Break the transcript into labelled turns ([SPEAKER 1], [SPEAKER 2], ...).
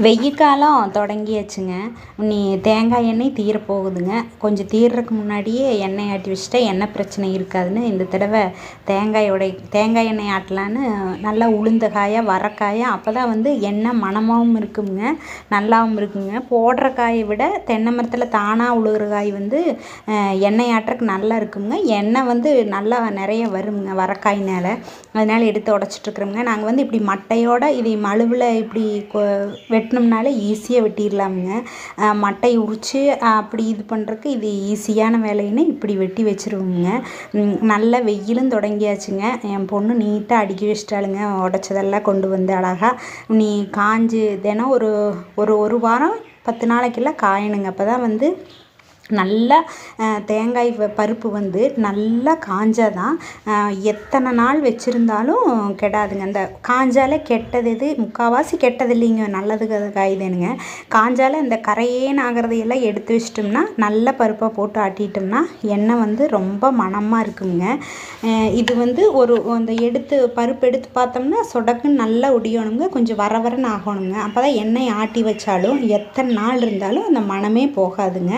[SPEAKER 1] வெயில் காலம் தொடங்கியாச்சுங்க. இனி தேங்காய் எண்ணெய் தீரப்போகுதுங்க. கொஞ்சம் தீர்றதுக்கு முன்னாடியே எண்ணெய் ஆட்டி வச்சுட்டா எண்ணெய் பிரச்சனை இருக்காதுன்னு இந்த தடவை தேங்காய் எண்ணெய் ஆட்டலான்னு நல்லா உளுந்த காயா வரக்காயா அப்போ தான் வந்து எண்ணெய் மணமாகவும் இருக்குங்க, நல்லாவும் இருக்குங்க. போடுற காயை விட தென்னை மரத்தில் தானாக உழுகிற காய் வந்து எண்ணெய் ஆட்டுறதுக்கு நல்லா இருக்குங்க. எண்ணெய் வந்து நல்லா நிறைய வருங்க வரக்காயினால். அதனால் எடுத்து உடச்சிட்ருக்குறோங்க. நாங்கள் வந்து இப்படி மட்டையோடு இதை மழுவில் இப்படி வெட்டினோம்னாலே ஈஸியாக வெட்டிடலாமுங்க. மட்டை உரித்து அப்படி இது பண்ணுறதுக்கு இது ஈஸியான வேலைன்னு இப்படி வெட்டி வச்சுருவோங்க. நல்ல வெயிலும் தொடங்கியாச்சுங்க. என் பொண்ணு நீட்டாக அடுக்கி வச்சிட்டாளுங்க. உடச்சதெல்லாம் கொண்டு வந்து அழகாக நீ காஞ்சு தினம் ஒரு வாரம் 10 நாளைக்கெல்லாம் காயணுங்க. அப்போ தான் வந்து நல்லா தேங்காய் பருப்பு வந்து நல்லா காஞ்சாதான் எத்தனை நாள் வச்சுருந்தாலும் கெடாதுங்க. அந்த காஞ்சாலே கெட்டது இது முக்கால்வாசி கெட்டது இல்லைங்க, நல்லது காய்தானுங்க. காஞ்சாலே இந்த கரையேன்னு ஆகிறதையெல்லாம் எடுத்து வச்சிட்டோம்னா நல்ல பருப்பாக போட்டு ஆட்டிட்டோம்னா எண்ணெய் வந்து ரொம்ப மணமாக இருக்குங்க. இது வந்து அந்த பருப்பு எடுத்து பார்த்தோம்னா சொடக்குன்னு நல்லா உடியணுங்க, கொஞ்சம் வரன்னு ஆகணுங்க. அப்போ தான் எண்ணெய் ஆட்டி வச்சாலும் எத்தனை நாள் இருந்தாலும் அந்த மணமே போகாதுங்க.